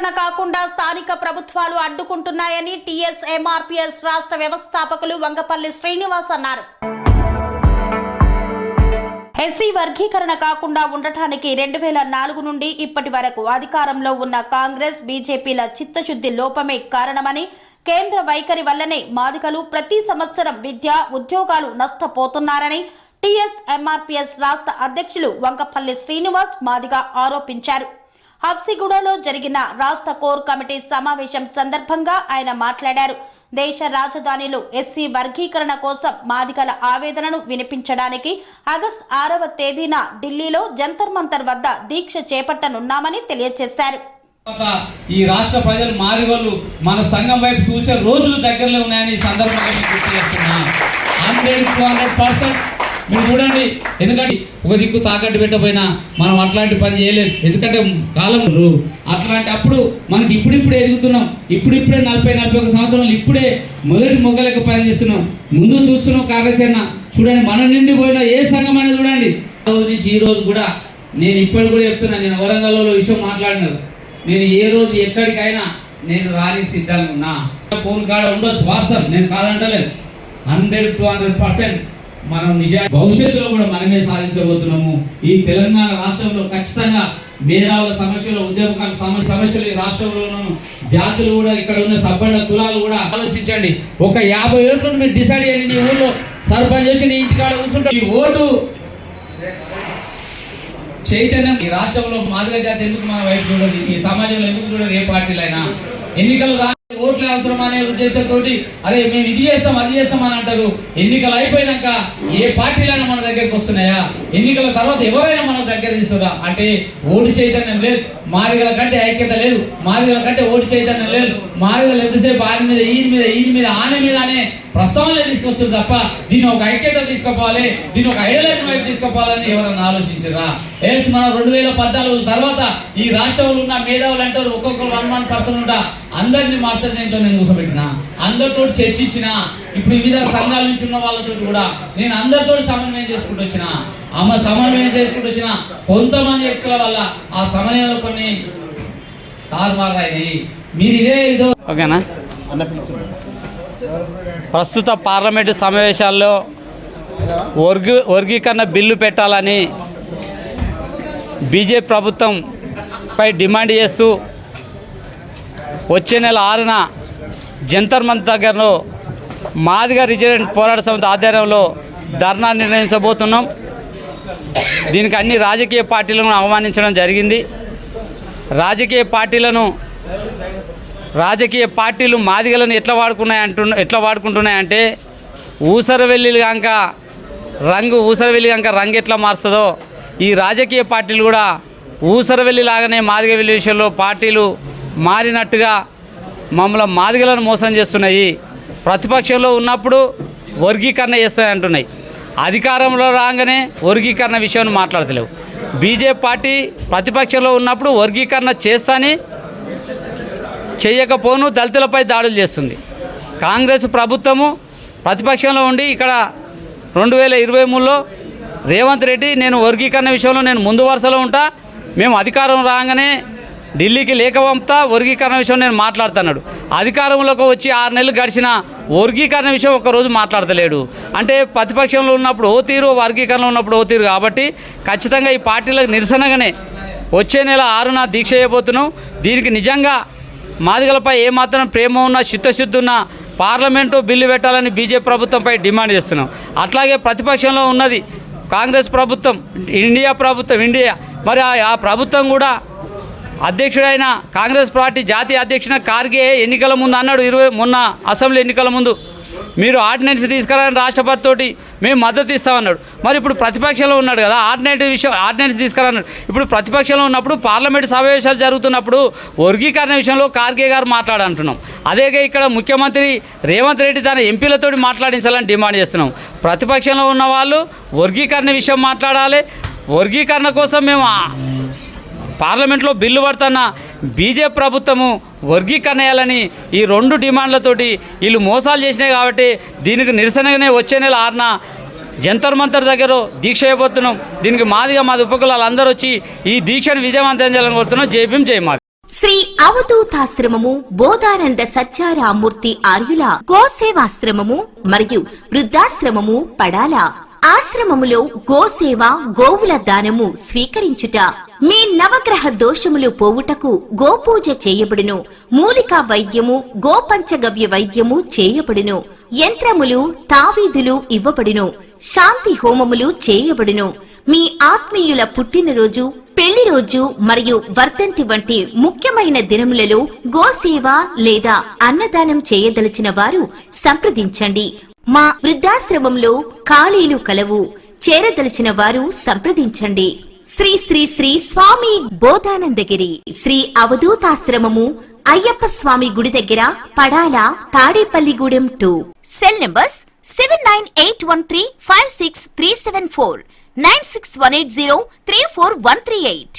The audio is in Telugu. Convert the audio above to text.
వర్గీకరణ కాకుండా స్థానిక ప్రభుత్వాలు అడ్డుకుంటున్నాయని టీఎస్ ఎంఆర్పీఎస్ రాష్ట్ర వ్యవస్థాపకులు వంగపల్లి శ్రీనివాస్ అన్నారు. ఎస్సీ వర్గీకరణ కాకుండా ఉండటానికి 2004 నుండి ఇప్పటి వరకు అధికారంలో ఉన్న కాంగ్రెస్ బీజేపీల చిత్తశుద్ధి లోపమే కారణమని, కేంద్ర వైఖరి వల్లనే మాదిగలు ప్రతి సంవత్సరం విద్య ఉద్యోగాలు నష్టపోతున్నారని టీఎస్ ఎంఆర్పీఎస్ రాష్ట్ర అధ్యక్షులు వంగపల్లి శ్రీనివాస్ మాదిగ ఆరోపించారు. హబ్సిగూడలో జరిగిన రాష్ట్ర కోర్ కమిటీ సమావేశం సందర్భంగా ఆయన మాట్లాడారు. దేశ రాజధానిలో ఎస్సీ వర్గీకరణ కోసం మాదిగల ఆవేదనను వినిపించడానికి ఆగస్టు 6వ తేదీన ఢిల్లీలో జంతర్ మంతర్ వద్ద దీక్ష చేపట్టనున్నామని తెలియజేశారు. ఈ రాష్ట్ర ప్రజలు మాదిగోళ్ళు మన సంఘం వైపు చూసే రోజులు దగ్గరలో ఉన్నాయని ఈ సందర్భంగా గుర్తు చేస్తున్నా. 100% మీరు చూడండి, ఎందుకంటే ఒక దిక్కు తాకట్టు పెట్టబోయినా మనం అట్లాంటి పని చేయలేదు. ఎందుకంటే కాలం అట్లాంటి అప్పుడు మనకి ఇప్పుడిప్పుడే ఎదుగుతున్నాం. ఇప్పుడిప్పుడే 40-41 సంవత్సరాలు ఇప్పుడే మొదటి మొగ్గలకు పని చేస్తున్నాం. ముందు చూస్తున్నాం కార్యాచరణ. చూడండి, మన నుండి పోయిన ఏ సంఘం అయినా చూడండి, రోజు నుంచి ఈ రోజు కూడా నేను ఇప్పటి కూడా చెప్తున్నా. నేను వరంగల్లో విషయం మాట్లాడినారు. నేను ఏ రోజు ఎక్కడికైనా నేను రానికి సిద్ధంగా ఉన్నా. ఫోన్ కాడ ఉండొచ్చు, వాస్తవం, నేను కాదంటలేదు. 100-200% మనం భవిష్యత్తులో కూడా మనమే సాధించబోతున్నాము. ఈ తెలంగాణ రాష్ట్రంలో ఖచ్చితంగా మేధావుల సమస్యలు, ఉద్యోగాల సమస్యలు ఈ రాష్ట్రంలోనూ జాతులు కూడా, ఇక్కడ ఉన్న సబ్బళ్ళ కులాలు కూడా ఆలోచించండి. ఒక 50 ఓట్లను మీరు డిసైడ్ చేయండి. నీ ఊళ్ళో సర్పంచ్ వచ్చి నీ ఇంటికాడ కూర్చుంటారు. ఈ ఓటు చైతన్యం ఈ రాష్ట్రంలో మాదిగ జాతి ఎందుకు మన వైపు చూడండి, ఈ సమాజంలో ఎందుకు చూడండి, ఏ పార్టీలైనా ఎన్నికలు ఓట్లే అవసరం అనే ఉద్దేశంతో అరే మేము ఇది చేస్తాం అది చేస్తాం అని అంటారు. ఎన్నికలు అయిపోయినాక ఏ పార్టీలైనా మన దగ్గరికి వస్తున్నాయా? ఎన్నికల తర్వాత ఎవరైనా మన దగ్గర తీస్తురా అంటే ఓటు చైతన్యం లేదు. మాదిగల కంటే ఐక్యత లేదు. మాదిగల కంటే ఓటు చైతన్యం లేదు. మాదిగలు ఎంతసేపు ఆయన మీద ఈయన మీద ఆనే మీద అనే ప్రస్తావనలే తీసుకొస్తుంది తప్ప దీన్ని ఒక ఐక్యత తీసుకుపోవాలి, దీన్ని ఒక ఐడియాలజీ వైపు తీసుకుపోవాలని ఎవరన్నా ఆలోచించరా? మన 2014 తర్వాత ఈ రాష్ట్రంలో ఉన్న మేధావులు అంటారు ఒక్కొక్కరు 1% ఉంటా. అందరినీ మాస్టర్ నేంతో నేను కూర్చోబెట్టిన, అందరితో చర్చించిన. ఇప్పుడు వివిధ సంఘాల నుంచి ఉన్న వాళ్ళతో కూడా నేను అందరితో సమన్వయం చేసుకుంటూ వచ్చిన. సమన్వయం చేసుకుంటూ వచ్చిన కొంతమంది వ్యక్తుల వల్ల ఆ సమన్వయంలో కొన్ని తారుమారైనాయి. మీరు ఇదో ఓకేనా? ప్రస్తుత పార్లమెంటు సమావేశాల్లో వర్గీకరణ బిల్లు పెట్టాలని బీజేపీ ప్రభుత్వంపై డిమాండ్ చేస్తూ వచ్చే నెల 6న జంతర్ మంతర్ దగ్గరలో మాదిగ రిజర్వేషన్ పోరాట సమితి ఆధ్వర్యంలో ధర్నా నిర్వహించబోతున్నాం. దీనికి అన్ని రాజకీయ పార్టీలను ఆహ్వానించడం జరిగింది. రాజకీయ పార్టీలు మాదిగలను ఎట్లా వాడుకుంటున్నాయంటే ఊసరవెల్లి గంక రంగు ఎట్లా మారుస్తుందో ఈ రాజకీయ పార్టీలు కూడా ఊసరవెల్లి లాగానే మాదిగ వెల్లి విషయంలో పార్టీలు మారినట్టుగా మమ్మల్ని మాదిగలను మోసం చేస్తున్నాయి. ప్రతిపక్షంలో ఉన్నప్పుడు వర్గీకరణ చేస్తాయి అంటున్నాయి. అధికారంలో రాగానే వర్గీకరణ విషయాన్ని మాట్లాడతలేవు. బీజేపీ పార్టీ ప్రతిపక్షంలో ఉన్నప్పుడు వర్గీకరణ చేస్తాని చేయకపోను దళితులపై దాడులు చేస్తుంది. కాంగ్రెస్ ప్రభుత్వము ప్రతిపక్షంలో ఉండి ఇక్కడ 2023లో రేవంత్ రెడ్డి నేను వర్గీకరణ విషయంలో నేను ముందు వరుసలో ఉంటా, మేము అధికారం రాగానే ఢిల్లీకి లేఖ పంపుతా, వర్గీకరణ విషయం నేను మాట్లాడుతున్నాడు. అధికారంలోకి వచ్చి 6 నెలలు గడిచిన వర్గీకరణ విషయం ఒక్కరోజు మాట్లాడతలేడు. అంటే ప్రతిపక్షంలో ఉన్నప్పుడు ఓ తీరు, వర్గీకరణలో ఉన్నప్పుడు ఓ తీరు. కాబట్టి ఖచ్చితంగా ఈ పార్టీలకు నిరసనగానే వచ్చే నెల 6న దీక్ష చేయబోతున్నాం. దీనికి నిజంగా మాదిగలపై ఏమాత్రం ప్రేమ ఉన్న, చిత్తశుద్ధి ఉన్న పార్లమెంటు బిల్లు పెట్టాలని బీజేపీ ప్రభుత్వంపై డిమాండ్ చేస్తున్నాం. అట్లాగే ప్రతిపక్షంలో ఉన్నది కాంగ్రెస్ ప్రభుత్వం, ఇండియా మరి ఆ ప్రభుత్వం కూడా అధ్యక్షుడైన కాంగ్రెస్ పార్టీ జాతీయ అధ్యక్షుడు ఖార్గే ఎన్నికల ముందు అన్నాడు, మొన్న అసెంబ్లీ ఎన్నికల ముందు మీరు ఆర్డినెన్స్ తీసుకురాని రాష్ట్రపతితోటి మేము మద్దతు ఇస్తామన్నాడు. మరి ఇప్పుడు ప్రతిపక్షంలో ఉన్నాడు కదా, ఆర్డినెన్స్ తీసుకురాన్నాడు. ఇప్పుడు ప్రతిపక్షంలో ఉన్నప్పుడు పార్లమెంటు సమావేశాలు జరుగుతున్నప్పుడు వర్గీకరణ విషయంలో ఖార్గే గారు మాట్లాడంటున్నాం. అదేగా ఇక్కడ ముఖ్యమంత్రి రేవంత్ రెడ్డి తన ఎంపీలతో మాట్లాడించాలని డిమాండ్ చేస్తున్నాం. ప్రతిపక్షంలో ఉన్న వాళ్ళు వర్గీకరణ విషయం మాట్లాడాలి. వర్గీకరణ కోసం మేము పార్లమెంట్లో బిల్లు పడుతున్న బీజేపీ ప్రభుత్వము వర్గీకరణ చేయాలని ఈ 2 డిమాండ్లతోటి వీళ్ళు మోసాలు చేసినాయి. కాబట్టి దీనికి నిరసనగానే వచ్చే నెల 6న జంతర్ మంతర్ దగ్గర దీక్ష చేయబోతున్నాం. దీనికి మాది ఉపకులాలు అందరూ వచ్చి ఈ దీక్షను విజయవంతం చేయాలని కోరుతున్నాం. జై భీమ్, జై మాది. శ్రీ అవధూతాశ్రమము బోధానంద సత్యారామూర్తి ఆర్యుల గోసేవాశ్రమము మరియు వృద్ధాశ్రమము పడాల. ఆశ్రమములో గోసేవ గోవుల దానము స్వీకరించుట. మీ నవగ్రహ దోషములు పోవుటకు గోపూజ చేయబడును. మూలికా వైద్యము గోపంచగవ్య వైద్యము చేయబడును. యంత్రములు తావీదులు ఇవ్వబడును. శాంతి హోమములు చేయబడును. మీ ఆత్మీయుల పుట్టినరోజు పెళ్లి రోజు మరియు వర్ధంతి వంటి ముఖ్యమైన దినములలో గోసేవ లేదా అన్నదానం చేయదలిచిన వారు సంప్రదించండి. మా వృద్ధాశ్రమంలో ఖాళీలు కలవు. చేరదలిచిన వారు సంప్రదించండి. శ్రీ శ్రీ శ్రీ స్వామి బోధానందగిరి శ్రీ అవధూతాశ్రమము అయ్యప్ప స్వామి గుడి దగ్గర పడాల, తాడేపల్లిగూడెం 2. Cell numbers 7981356374 9618034 138.